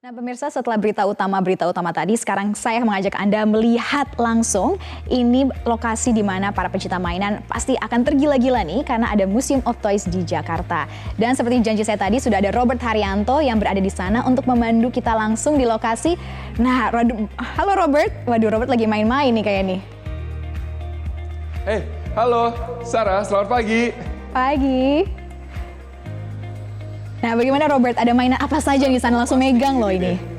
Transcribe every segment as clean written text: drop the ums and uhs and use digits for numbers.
Nah pemirsa, setelah berita utama tadi, sekarang saya mengajak Anda melihat langsung ini lokasi di mana para pecinta mainan pasti akan tergila-gila nih karena ada Museum of Toys di Jakarta. Dan seperti janji saya tadi, sudah ada Robert Haryanto yang berada di sana untuk memandu kita langsung di lokasi. Nah, halo Robert. Waduh, Robert lagi main-main nih kayak nih. Halo Sarah, selamat pagi. Pagi. Nah, bagaimana Robert? Ada mainan apa saja di sana? Langsung megang loh ini.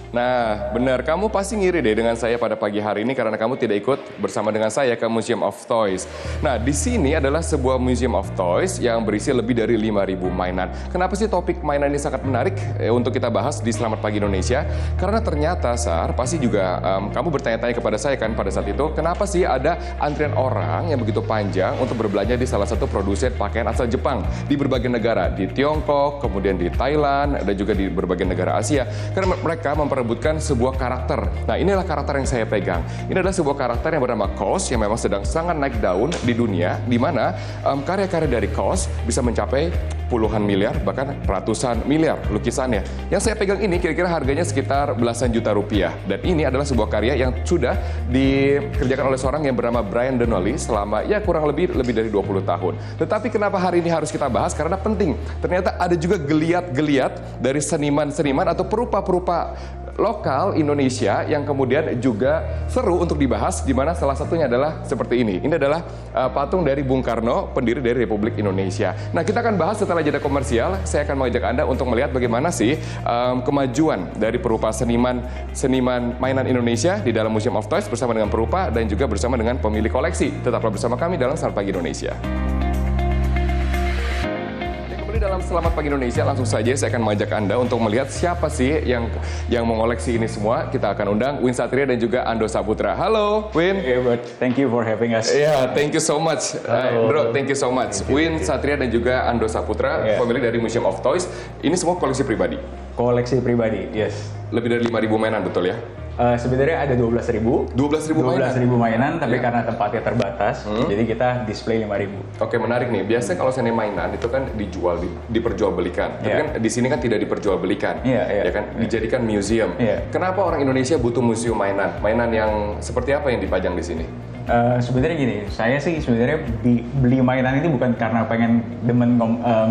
Nah, benar, kamu pasti ngiri deh dengan saya pada pagi hari ini karena kamu tidak ikut bersama dengan saya ke Museum of Toys. Nah, di sini adalah sebuah Museum of Toys yang berisi lebih dari 5.000 mainan. Kenapa sih topik mainan ini sangat menarik untuk kita bahas di Selamat Pagi Indonesia? Karena ternyata, Sar, pasti juga kamu bertanya-tanya kepada saya kan pada saat itu, kenapa sih ada antrian orang yang begitu panjang untuk berbelanja di salah satu produsen pakaian asal Jepang di berbagai negara, di Tiongkok, kemudian di Thailand, dan juga di berbagai negara Asia. Karena mereka memperebutkan sebuah karakter. Nah, inilah karakter yang saya pegang. Ini adalah sebuah karakter yang bernama KOS yang memang sedang sangat naik daun di dunia, di mana karya-karya dari KOS bisa mencapai puluhan miliar, bahkan ratusan miliar lukisannya. Yang saya pegang ini kira-kira harganya sekitar belasan juta rupiah. Dan ini adalah sebuah karya yang sudah dikerjakan oleh seorang yang bernama Brian Donnelly selama ya kurang lebih dari 20 tahun. Tetapi kenapa hari ini harus kita bahas? Karena penting. Ternyata ada juga geliat-geliat dari seniman-seniman atau perupa-perupa lokal Indonesia yang kemudian juga seru untuk dibahas, di mana salah satunya adalah seperti ini. Ini adalah patung dari Bung Karno, pendiri dari Republik Indonesia. Nah, kita akan bahas setelah jeda komersial. Saya akan mengajak Anda untuk melihat bagaimana sih kemajuan dari perupa seniman mainan Indonesia di dalam Museum of Toys bersama dengan perupa dan juga bersama dengan pemilik koleksi. Tetaplah bersama kami dalam Selamat Pagi Indonesia. Dalam Selamat Pagi Indonesia, langsung saja saya akan mengajak Anda untuk melihat siapa sih yang mengoleksi ini semua. Kita akan undang Win Satria dan juga Ando Saputra. Halo, Win. Yeah, but thank you for having us. Yeah, thank you so much. Bro, thank you so much. Win Satria dan juga Ando Saputra, pemilik dari Museum of Toys. Ini semua koleksi pribadi? Koleksi pribadi, yes. Lebih dari 5.000 mainan, betul ya? Sebenarnya ada 12.000 mainan, tapi karena tempatnya terbatas, jadi kita display 5.000. Oke, menarik nih. Biasanya kalau seni mainan itu kan dijual, diperjualbelikan. Tapi kan di sini kan tidak diperjualbelikan, ya kan? Dijadikan museum. Kenapa orang Indonesia butuh museum mainan? Mainan yang seperti apa yang dipajang di sini? Sebenarnya gini, saya sih sebenarnya beli mainan itu bukan karena pengen demen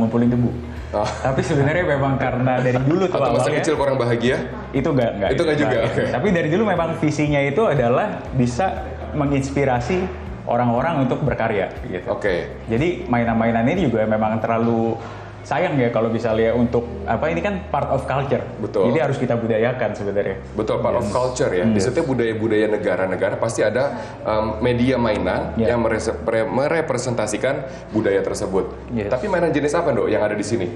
ngumpulin debu. Tapi sebenarnya memang karena dari dulu tuh atau masa awalnya, kecil kurang bahagia? Itu enggak. Itu enggak juga. Okay. Tapi dari dulu memang visinya itu adalah bisa menginspirasi orang-orang untuk berkarya gitu. Oke. Jadi mainan-mainan ini juga memang terlalu sayang ya kalau misalnya untuk ini kan part of culture. Betul. Jadi harus kita budayakan sebenarnya. Betul, part of culture ya. Di setiap budaya-budaya negara-negara pasti ada media mainan yang merepresentasikan budaya tersebut. Tapi mainan jenis apa, Dok, yang ada di sini?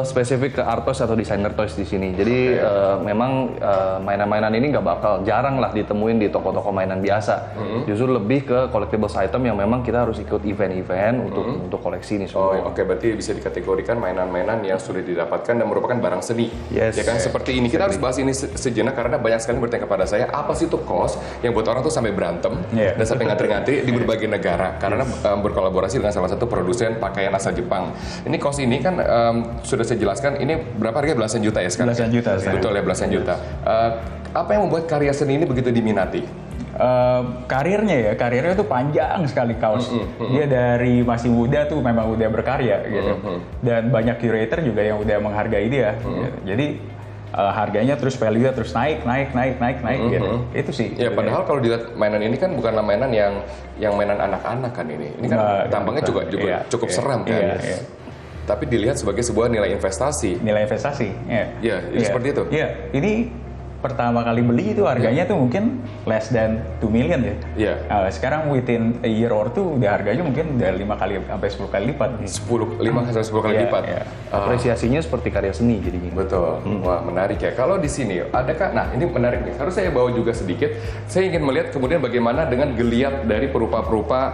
Spesifik ke art toys atau designer toys di sini. Jadi memang mainan-mainan ini nggak bakal jarang lah ditemuin di toko-toko mainan biasa. Justru lebih ke collectibles item yang memang kita harus ikut event-event untuk koleksi ini semua. Oke, berarti bisa dikategorikan mainan-mainan yang sudah didapatkan dan merupakan barang seni. Ya kan, seperti ini. Kita harus bahas ini sejenak karena banyak sekali bertanya kepada saya, apa sih itu KOS yang buat orang tuh sampai berantem dan sampai ngantri-ngantri di berbagai negara karena berkolaborasi dengan salah satu produsen pakaian asal Jepang. Ini KOS ini kan sudah saya jelaskan, ini berapa harga? Belasan juta ya sekarang? Belasan juta. Betul ya, belasan juta. Apa yang membuat karya seni ini begitu diminati? Karirnya itu panjang sekali KOS. Dia dari masih muda tuh memang udah berkarya gitu. Dan banyak curator juga yang udah menghargai dia. Gitu. Jadi harganya terus value-nya terus naik gitu. Itu sih. Ya, padahal kalau dilihat mainan ini kan bukanlah mainan yang mainan anak-anak kan ini. Ini kan tampangnya juga cukup seram kan. Tapi dilihat sebagai sebuah nilai investasi. Nilai investasi. Seperti itu. Iya, ini pertama kali beli itu harganya tuh mungkin less than 2 million ya. Sekarang within a year or two udah harganya mungkin udah 5 kali sampai 10 kali lipat. 5 sampai 10 kali lipat. Apresiasinya seperti karya seni jadinya. Betul. Wah, menarik ya. Kalau di sini adakah, nah ini menarik nih. Harus saya bawa juga sedikit. Saya ingin melihat kemudian bagaimana dengan geliat dari perupa-perupa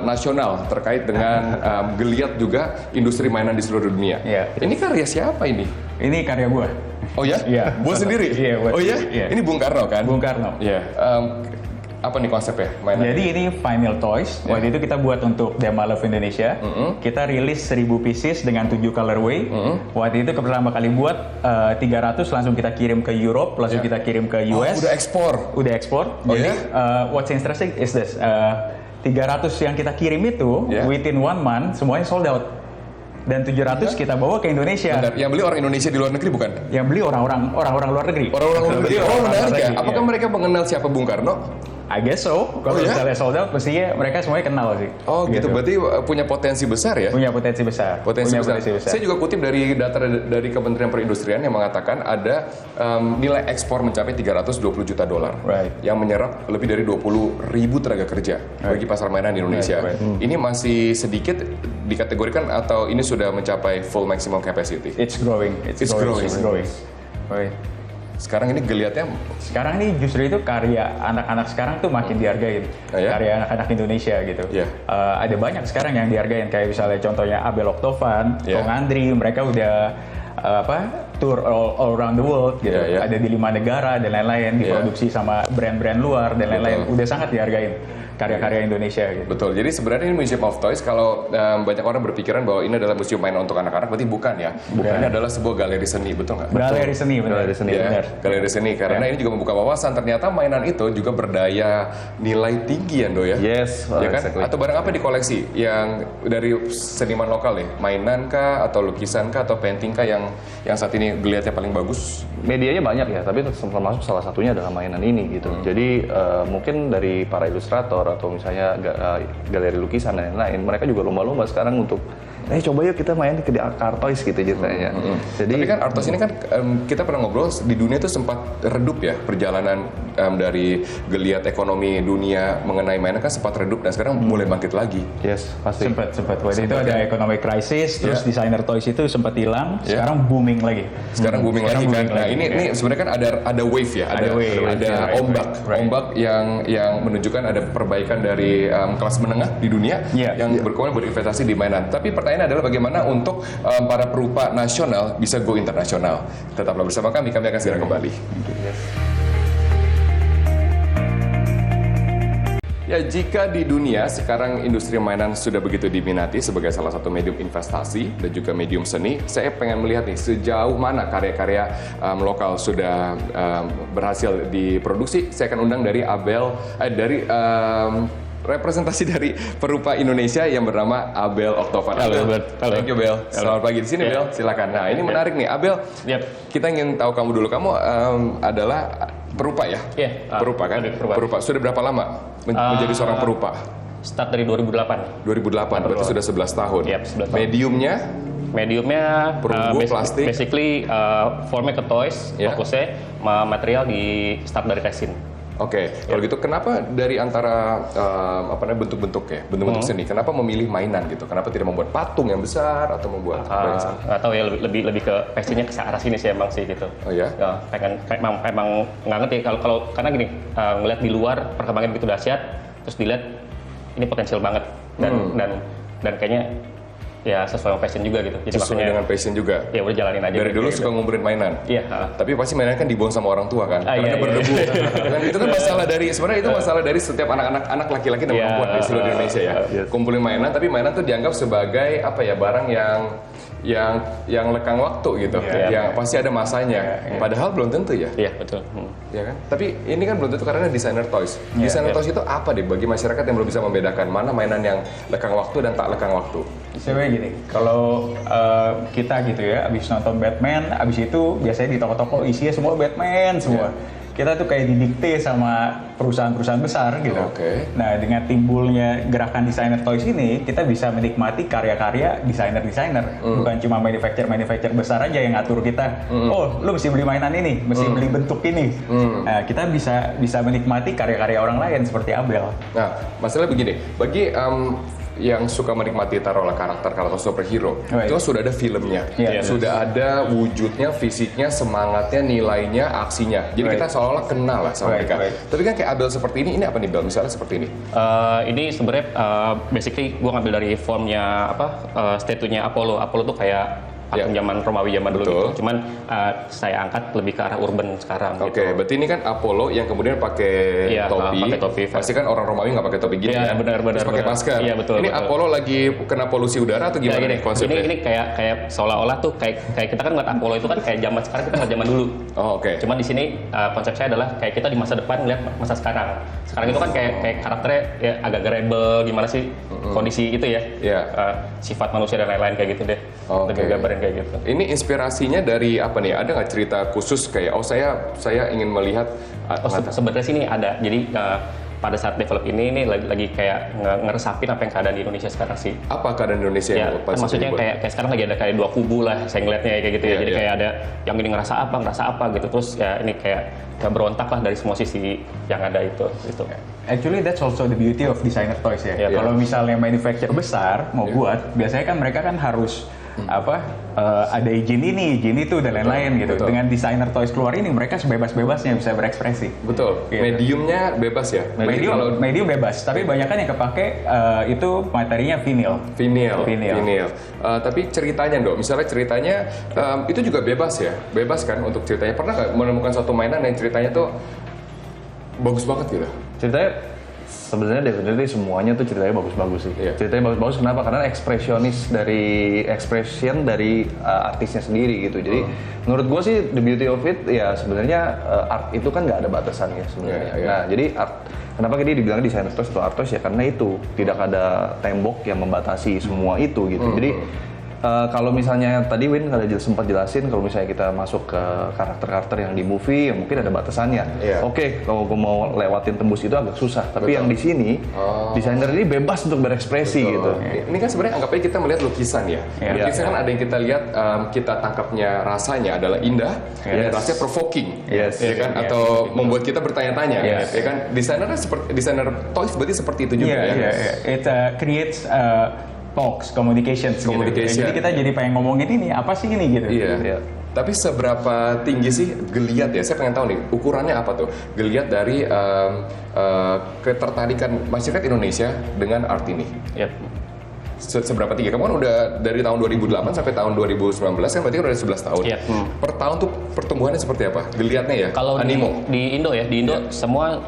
nasional terkait dengan geliat juga industri mainan di seluruh dunia. Ini karya siapa ini? Ini karya gua. Oh ya? Iya. Buat sendiri? Iya, buat oh ya? Iya. Ini Bung Karno kan? Bung Karno. Iya. Apa nih konsepnya mainan? Jadi ini Vinyl Toys. Waktu itu kita buat untuk Dema Love Indonesia. Kita rilis 1000 pieces dengan 7 colorway. Waktu itu pertama kali buat 300 langsung kita kirim ke Europe, langsung kita kirim ke US. Udah ekspor. Udah ekspor. Oh, Jadi ya? what's interesting is this. 300 yang kita kirim itu within 1 month semuanya sold out. Dan 700 kita bawa ke Indonesia. Bentar, yang beli orang Indonesia di luar negeri bukan? Yang beli orang-orang luar negeri. Orang-orang luar negeri. Oh, menarik ya. Apakah Iya. mereka mengenal siapa Bung Karno? I guess so. Kalau ya? misalnya sold out, pastinya mereka semuanya kenal sih. Oh gitu, berarti punya potensi besar ya? Punya potensi besar. Potensi Punya besar. potensi besar. Saya juga kutip dari data dari Kementerian Perindustrian yang mengatakan ada nilai ekspor mencapai 320 juta dolar. Right. Yang menyerap lebih dari 20 ribu tenaga kerja bagi pasar mainan di Indonesia. Right. Ini masih sedikit dikategorikan atau ini sudah mencapai full maximum capacity? It's growing. It's growing. It's growing. Right. Sekarang ini geliatnya Sekarang ini justru itu karya anak-anak sekarang tuh makin dihargain. Oh, ya? Karya anak-anak Indonesia gitu. Iya. Ada banyak sekarang yang dihargain, kayak misalnya contohnya Abel Octovan, Iya. Kong Andri, mereka udah tour all around the world gitu. Iya, iya. Ada di 5 negara dan lain-lain, diproduksi sama brand-brand luar dan lain-lain. Betul. Udah sangat dihargain karya-karya Indonesia gitu. betul. Jadi sebenarnya ini Museum of Toys, kalau banyak orang berpikiran bahwa ini adalah museum mainan untuk anak-anak, berarti bukan ya. Bukan. Ini adalah sebuah galeri seni, betul nggak? Galeri seni, benar. Galeri seni, Ya, benar. galeri seni, karena ini juga membuka wawasan. Ternyata mainan itu juga berdaya nilai tinggi ya, Do ya? Yes, Ya kan? exactly. Atau barang apa di koleksi yang dari seniman lokal nih? Mainan kah, atau lukisan kah, atau painting kah yang saat ini geliatnya paling bagus? Medianya banyak ya, tapi termasuk salah satunya adalah mainan ini gitu. Jadi mungkin dari para ilustrator atau misalnya galeri lukisan dan lain-lain, mereka juga lomba-lomba sekarang untuk coba yuk kita main ke Artois gitu ceritanya. Jadi Tapi kan Artos ini kan kita pernah ngobrol di dunia itu sempat redup ya perjalanan dari geliat ekonomi dunia mengenai mainan kan sempat redup dan sekarang mulai bangkit lagi. yes, pasti. Sempat. Waktu itu ada economic crisis, terus designer toys itu sempat hilang, sekarang booming lagi. Sekarang booming lagi kan. booming Nah, lagi. ini sebenarnya kan ada wave ya, Ada wave, right, ombak, right. ombak yang menunjukkan ada perbaikan dari kelas menengah di dunia Yeah. yang berkembang berinvestasi di mainan. Tapi pertanyaannya adalah bagaimana untuk para perupa nasional bisa go internasional. Tetaplah bersama kami akan segera kembali. Ya, jika di dunia sekarang industri mainan sudah begitu diminati sebagai salah satu medium investasi dan juga medium seni, saya pengen melihat nih sejauh mana karya-karya lokal sudah berhasil diproduksi. Saya akan undang dari representasi dari perupa Indonesia yang bernama Abel Octovan. Halo, Abel. Halo. Thank you, Bel. Selamat pagi di sini, Bel. Silakan. Nah, ini menarik nih, Abel. Yep. Kita ingin tahu kamu dulu. Kamu adalah perupa ya? Iya, Perupa kan? perupa. Sudah berapa lama menjadi seorang perupa? Start dari 2008. 2008, berarti sudah 11 tahun. Yap, 11 tahun. Mediumnya, Mediumnya Perunggu, plastik. basically formnya ke toys, Ya. fokusnya material di start dari resin. oke. Kalau gitu, kenapa dari antara bentuk-bentuknya, bentuk-bentuk seni, kenapa memilih mainan gitu? Kenapa tidak membuat patung yang besar atau membuat banyak seni? Nggak tahu ya, lebih ke passionnya ke arah sini sih emang sih gitu. Oh ya? Emang nggak ngerti kalau karena gini, ngeliat di luar perkembangan begitu dahsyat, terus dilihat ini potensial banget dan kayaknya ya sesuai sama passion juga gitu. Jadi Sesuai maksudnya dengan passion juga. ya udah jalanin aja. Dari gitu, dulu gitu. suka ngumpulin mainan. Iya. Tapi pasti mainan kan dibuang sama orang tua kan, karena Iya, berdebu. Dan itu kan masalah dari sebenarnya itu masalah dari setiap anak laki-laki dan Iya, perempuan di seluruh Indonesia ya. yes. Kumpulin mainan, tapi mainan tuh dianggap sebagai barang yang lekang waktu gitu, Iya. yang pasti ada masanya. Padahal belum tentu ya. Iya betul. Ya kan? Tapi ini kan belum tentu karena designer toys. Iya, Designer iya. toys itu apa deh bagi masyarakat yang belum bisa membedakan mana mainan yang lekang waktu dan tak lekang waktu? Sebenarnya gini, kalau kita gitu ya, abis nonton Batman, abis itu biasanya di toko-toko isinya semua Batman semua. Kita tuh kayak didikte sama perusahaan-perusahaan besar gitu. Oke. Nah, dengan timbulnya gerakan designer toys ini, kita bisa menikmati karya-karya desainer-desainer. Bukan cuma manufacturer besar aja yang ngatur kita. Oh, lu mesti beli mainan ini, mesti beli bentuk ini. Nah, kita bisa menikmati karya-karya orang lain seperti Abel. Nah, masalah begini, bagi yang suka menikmati taruhlah karakter superhero, Right. itu kan sudah ada filmnya, Iya. sudah ada wujudnya, fisiknya, semangatnya, nilainya, aksinya. Jadi Right. kita seolah-olah kenal lah sama Right, mereka. right. Tapi kan kayak Abel seperti ini apa nih Bel? Misalnya seperti ini. Ini sebenarnya basically gue ngambil dari formnya statue-nya Apollo. Apollo tuh kayak patung Ya. zaman Romawi zaman dulu Betul. gitu. Cuman saya angkat lebih ke arah urban sekarang. Oke, gitu. berarti ini kan Apollo yang kemudian pakai Iya, topi. pakai topi. Pasti kan orang Romawi nggak pakai topi gini Iya, kan? benar, Terus pakai benar. masker. Iya, betul, Ini betul. Apollo lagi kena polusi udara atau gimana Ya, nih konsepnya? ini kayak seolah-olah tuh kayak kita kan ngeliat Apollo itu kan kayak zaman sekarang, kita ngeliat zaman dulu. Oh, oke. Cuman di sini konsep saya adalah kayak kita di masa depan ngeliat masa sekarang. Sekarang itu kan kayak karakternya ya agak rebel gimana sih kondisi itu ya. Iya. Sifat manusia dan lain-lain kayak gitu deh. Oke. Lebih gambarin kayak gitu. Ini inspirasinya dari apa nih? Ada nggak cerita khusus kayak saya ingin melihat Oh, sebenarnya sini ada. Jadi pada saat develop ini lagi kayak ngeresapin apa yang keadaan di Indonesia sekarang sih. apa keadaan Indonesia Ya, yang kan maksudnya dibuat? kayak sekarang lagi ada kayak dua kubu lah, saya ngeliatnya kayak gitu ya. Iya, Jadi iya. kayak ada yang ini ngerasa apa gitu. Terus ya ini kayak berontak lah dari semua sisi yang ada itu. Gitu. Actually that's also the beauty of designer toys ya. Iya. Kalau misalnya manufacturer besar mau buat, biasanya kan mereka kan harus ada izin ini, izin itu dan lain-lain gitu. betul. Dengan designer toys keluar ini mereka sebebas-bebasnya bisa berekspresi. Betul. Gitu. Mediumnya bebas ya. Medium bebas, tapi banyak kan yang kepake itu materinya vinyl. Vinyl. Tapi ceritanya dong, misalnya ceritanya itu juga bebas ya, bebas kan untuk ceritanya. Pernah nggak menemukan suatu mainan yang ceritanya tuh bagus banget gitu? Ceritanya sebenarnya definitely semuanya tuh ceritanya bagus-bagus sih. Iya. Ceritanya bagus-bagus kenapa? Karena expression dari artisnya sendiri gitu. Jadi menurut gue sih the beauty of it ya sebenarnya art itu kan nggak ada batasannya sebenarnya. Iya, iya. Nah jadi kenapa dia dibilang desainer toys atau art toys ya karena itu tidak ada tembok yang membatasi semua itu gitu. Jadi kalau misalnya tadi Win ada sempat jelasin kalau misalnya kita masuk ke karakter-karakter yang di movie ya mungkin ada batasannya. Iya. Oke, kalau gue mau lewatin tembus itu agak susah. Tapi Betul. yang di sini desainer ini bebas untuk berekspresi gitu. Ini kan sebenarnya anggap aja kita melihat lukisan ya. Iya. Lukisan kan ada yang kita lihat kita tangkapnya rasanya adalah indah dan rasanya provoking, Yes. ya kan? Yes. Atau membuat kita bertanya-tanya, Yes. ya kan? Desainer toys berarti seperti itu juga ya. It creates talks, communications. Communication. Gitu. Jadi kita jadi pengen ngomongin ini apa sih ini gitu. Iya. Iya. Tapi seberapa tinggi sih geliat ya? Saya pengen tahu nih ukurannya apa tuh? Geliat dari ketertarikan masyarakat Indonesia dengan art ini. Ya. Seberapa tinggi? Kamu kan udah dari tahun 2008 sampai tahun 2019 kan berarti kan udah 11 tahun. Iya. Per tahun tuh pertumbuhannya seperti apa? Geliatnya ya? Kalau Animo. di Indo ya, di Indo semua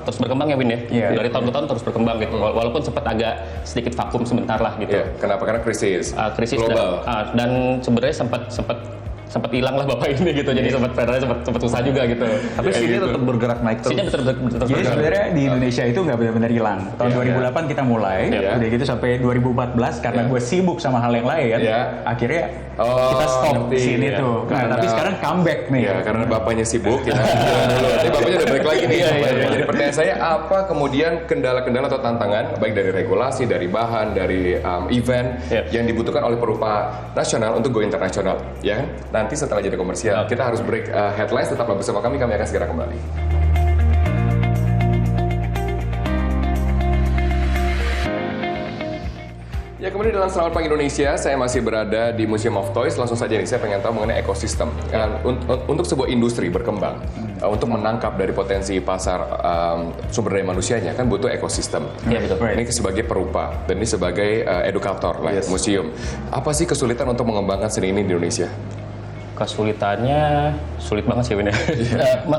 terus berkembang ya Win ya. Iya. Dari tahun ke tahun terus berkembang gitu. Walaupun sempat agak sedikit vakum sebentar lah gitu. Iya. Kenapa? Karena krisis. Krisis global. dan sebenarnya sempat hilang lah bapak ini gitu. Jadi sempat susah juga gitu. Tapi Kayak sini gitu. tetap bergerak naik terus. Sini terus Jadi bergerak. sebenarnya di Indonesia itu nggak benar-benar hilang. Tahun Iya, 2008 kita mulai, Iya. udah gitu sampai 2014 karena Iya. gue sibuk sama hal yang lain, Iya. akhirnya Oh, kita stop ngerti. di sini Iya. tuh. Nah, Karena- tapi sekarang comeback nih. Iya, karena bapaknya sibuk, kita jalan dulu. Tapi bapaknya udah balik lagi nih. Jadi pertanyaan saya, apa kemudian kendala-kendala atau tantangan, baik dari regulasi, dari bahan, dari event, Iya. yang dibutuhkan oleh perupa nasional untuk go internasional, ya kan? Nanti setelah jadi komersial, kita harus break headlines, tetaplah bersama kami akan segera kembali. Ya, kemudian dalam Selamat Pagi Indonesia, saya masih berada di Museum of Toys. Langsung saja nih, saya pengen tahu mengenai ekosistem. Untuk sebuah industri berkembang, untuk menangkap dari potensi pasar sumber daya manusianya, kan butuh ekosistem. Iya, betul. Ini sebagai perupa, dan ini sebagai edukator lah, museum. Apa sih kesulitan untuk mengembangkan seni ini di Indonesia? Kesulitannya sulit banget sih Win ya.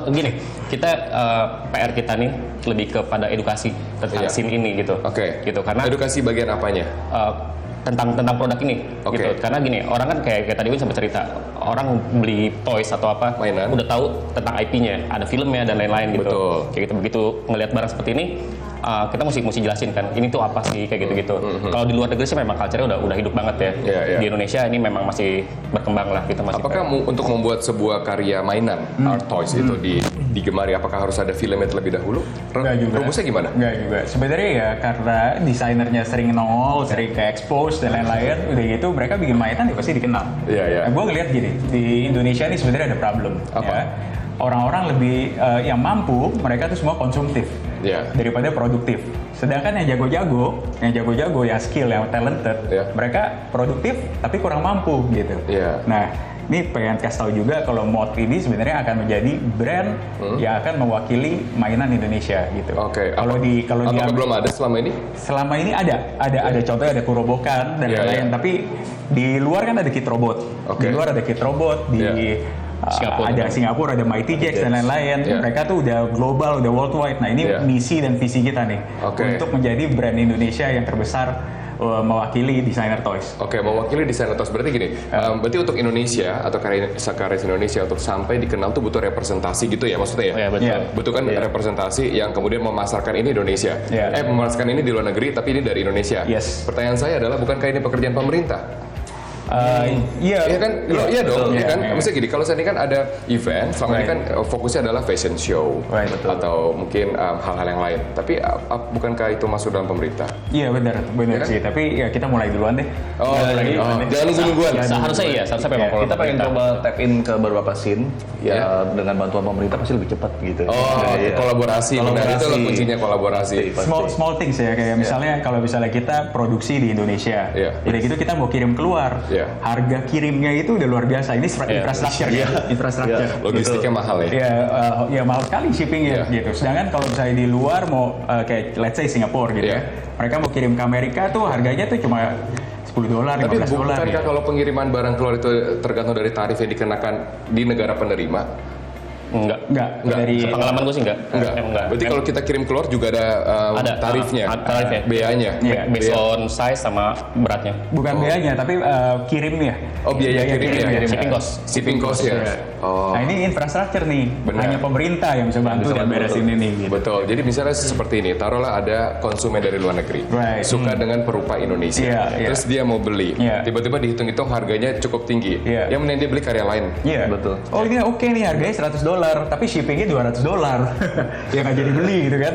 Gini, kita PR kita nih lebih kepada edukasi tentang Iya. scene ini gitu. Oke. Gitu karena Edukasi bagian apanya? tentang produk ini Oke. gitu. Karena gini, orang kan kayak tadi Win sempat cerita, orang beli toys atau apa Mainan. udah tahu tentang IP-nya, ada filmnya dan lain-lain gitu. Betul. Kayak gitu, begitu ngelihat barang seperti ini kita mesti jelasin kan, ini tuh apa sih kayak gitu-gitu. Kalau di luar negeri sih memang culture-nya udah hidup banget ya. Iya, iya. Di Indonesia ini memang masih berkembang lah gitu masih. Apakah untuk membuat sebuah karya mainan, art toys itu digemari, apakah harus ada filmnya terlebih dahulu? Enggak juga. Rumusnya gimana? Enggak juga. Sebenarnya ya karena desainernya sering nongol, sering ke expose dan lain-lain, udah gitu mereka bikin mainan ya pasti dikenal. Iya, iya. Nah, gue ngeliat gini, di Indonesia nih sebenarnya ada problem. Apa? Ya. Orang-orang lebih yang mampu, mereka tuh semua konsumtif Iya. daripada produktif. Sedangkan yang jago-jago, yang skill, yang talented, Iya. mereka produktif tapi kurang mampu gitu. Iya. Nah, Ini pengen kasih tahu juga kalau mod ini sebenarnya akan menjadi brand yang akan mewakili mainan Indonesia gitu. Oke. Kalau di Apakah belum ada selama ini? selama ini ada contohnya ada Kurobokan dan Iya, lain-lain, iya. tapi di luar kan ada Kid Robot. Oke. Di luar ada Kid Robot, di Singapura. ada Singapura, ada Mighty Jacks dan lain-lain. Iya. Mereka tuh udah global, udah worldwide. Nah, ini Iya. misi dan visi kita nih Oke. untuk menjadi brand Indonesia yang terbesar mewakili desainer toys. Oke, mewakili desainer toys. Berarti gini, berarti untuk Indonesia atau karya Indonesia untuk sampai dikenal tuh butuh representasi gitu ya maksudnya ya? Oh ya, betul. Iya. Betul kan representasi yang kemudian memasarkan ini Indonesia. Iya. Memasarkan ini di luar negeri tapi ini dari Indonesia. Yes. Pertanyaan saya adalah bukankah ini pekerjaan pemerintah? Iya. Iya kan? Iya dong, betul. iya kan? Iya. Maksudnya gini, kalau saat ini kan ada event, selama ini kan fokusnya adalah fashion show Right, betul. atau mungkin hal-hal yang lain. Tapi bukankah itu masuk dalam pemerintah? Iya benar Iya kan? sih. Tapi ya kita mulai duluan deh. Oh, jangan nunggu-nungguan. Seharusnya iya, seharusnya memang kalau Kita pengen pemerintah. coba tap in ke beberapa scene, ya dengan bantuan pemerintah pasti lebih cepat gitu. Oh, Iya. kolaborasi. Benar, itu loh kuncinya kolaborasi. Pasti. Small things ya, kayak misalnya kalau misalnya kita produksi di Indonesia, Iya. udah gitu kita mau kirim keluar, Iya. harga kirimnya itu udah luar biasa. Ini infrastruktur ya, infrastruktur. Logistiknya mahal ya. Ya, ya mahal sekali shippingnya Iya. gitu. Sedangkan kalau misalnya di luar mau kayak let's say Singapura gitu Iya. ya, mereka mau kirim ke Amerika tuh harganya tuh cuma $10, Tapi $15 bukankah gitu. kalau pengiriman barang keluar itu tergantung dari tarif yang dikenakan di negara penerima? Enggak. Dari Pengalaman gue sih enggak. Enggak. Emang enggak. Berarti kalau kita kirim keluar juga ada tarifnya, ada tarifnya. biayanya. Iya. Based on size sama beratnya. bukan biayanya tapi kirimnya. Oh, biaya kirimnya. kirim. Shipping cost. Shipping cost ya. Iya. Oh. Nah ini infrastruktur nih, Benar. hanya pemerintah yang bisa bantu dan beresin ini gitu. Betul. Jadi misalnya seperti ini, taruhlah ada konsumen dari luar negeri, Right. suka dengan perupa Indonesia, Iya, terus dia mau beli, Iya. tiba-tiba dihitung-hitung harganya cukup tinggi, Iya. yang mending dia beli karya lain. Iya Betul. Oh ini oke nih harganya $100, tapi shippingnya $200. Ya nggak jadi beli gitu kan?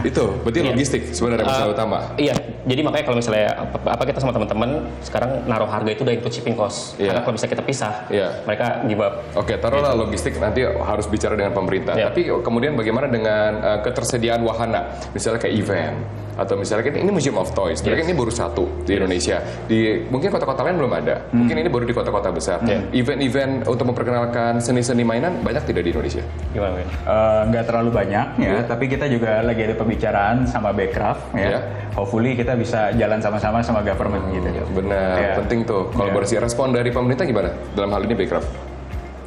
Itu berarti logistik sebenarnya masalah utama. Iya, jadi makanya kalau misalnya apa kita sama teman-teman sekarang naruh harga itu udah include shipping cost. Iya. Karena kalau bisa kita pisah, Iya. mereka give up. Oke, taruhlah logistik nanti harus bicara dengan pemerintah. Iya. Tapi kemudian bagaimana dengan ketersediaan wahana, misalnya kayak event atau misalnya kan ini Museum of Toys, tapi kan ini baru satu di Indonesia. Di mungkin kota-kota lain belum ada. Mungkin ini baru di kota-kota besar. Event-event untuk memperkenalkan seni-seni mainan banyak tidak di Indonesia? Gimana, Win? Nggak terlalu banyak ya, tapi kita juga lagi ada pembicaraan sama Backcraft ya. Iya. Hopefully kita bisa jalan sama-sama sama government gitu. Benar, Iya. penting tuh kolaborasi. Respon dari pemerintah gimana dalam hal ini Backcraft?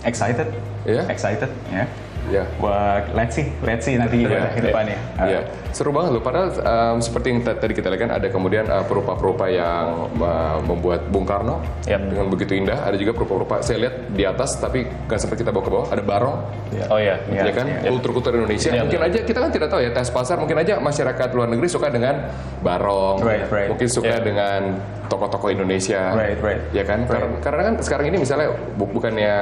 Excited? Iya? Excited ya. Ya. Wah, let's see nanti gimana ke depannya. Iya, seru banget loh. Padahal seperti yang tadi kita lihat kan ada kemudian perupa-perupa yang membuat Bung Karno dengan begitu indah. Ada juga perupa-perupa saya lihat di atas tapi nggak sempat kita bawa ke bawah. Ada barong, Oh iya. Iya. ya kan? Kultur-kultur Indonesia. Iya, Mungkin aja kita kan tidak tahu ya tes pasar. Mungkin aja masyarakat luar negeri suka dengan barong, Right. mungkin suka dengan tokoh-tokoh Indonesia, Right. ya kan? Karena kan sekarang ini misalnya bukannya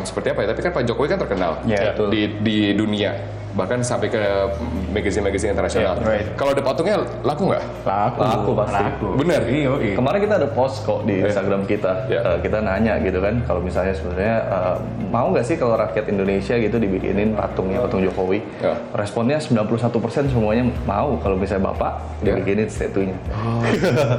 seperti apa ya, tapi kan Pak Jokowi kan terkenal Iya, betul. di dunia, bahkan sampai ke magazine-magazine internasional. Iya, right. Kalau ada patungnya laku nggak? Laku pasti. Bener? Iya. Kemarin kita ada post kok di Instagram kita. Iya. Kita nanya gitu kan, kalau misalnya sebenarnya mau nggak sih kalau rakyat Indonesia gitu dibikinin patungnya, patung Jokowi? Ya. Responnya 91% semuanya mau kalau misalnya Bapak Ya. dibikinin statuenya.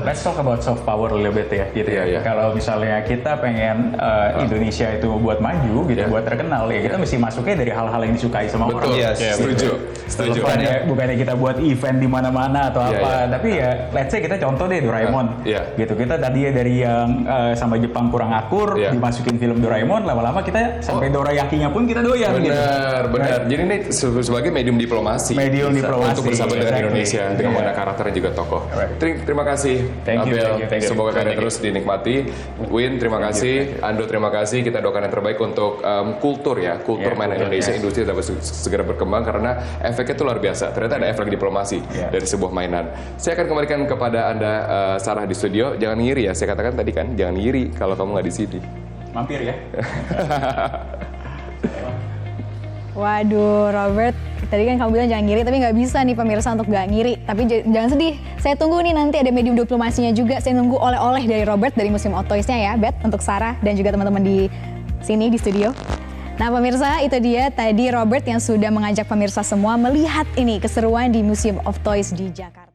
Let's talk about soft power a little bit ya, gitu Iya, ya. iya. Kalau misalnya kita pengen Indonesia itu buat maju, gitu, Iya. buat terkenal ya, kita mesti masuknya dari hal-hal yang disukai sama orang. Betul, Yes. setuju. Setuju. Bukannya kita buat event di mana-mana atau Iya, apa, iya. tapi ya, let's say kita contoh deh Doraemon, Iya. gitu. Kita tadi ya dari yang sama Jepang kurang akur, Iya. dimasukin film Doraemon, lama-lama kita sampai Dorayakinya pun kita doyan, gitu. Benar. Jadi ini sebagai medium diplomasi. Medium diplomasi, untuk bersama dengan exactly. Indonesia dengan Iya. mana karakter dan juga tokoh. Right. Terima kasih, Thank you, Abel. thank you. Semoga kalian Thank you. terus dinikmati. Win, terima kasih. Ando, terima kasih. Kita doakan yang terbaik untuk kultur ya, kultur Yeah, mainan kultur, Indonesia, yes. industri dapat segera berkembang karena efeknya itu luar biasa. Ternyata ada efek diplomasi Yeah. dari sebuah mainan. Saya akan kembalikan kepada Anda, Sarah di studio. Jangan ngiri ya, saya katakan tadi kan, jangan ngiri kalau kamu nggak di sini. Mampir ya. Waduh, Robert, tadi kan kamu bilang jangan ngiri, tapi nggak bisa nih pemirsa untuk nggak ngiri. Tapi jangan sedih, saya tunggu nih nanti ada medium diplomasinya juga. Saya nunggu oleh-oleh dari Robert dari Museum of Toys-nya ya, Bet, untuk Sarah dan juga teman-teman di sini di studio. Nah pemirsa, itu dia tadi Robert yang sudah mengajak pemirsa semua melihat ini keseruan di Museum of Toys di Jakarta.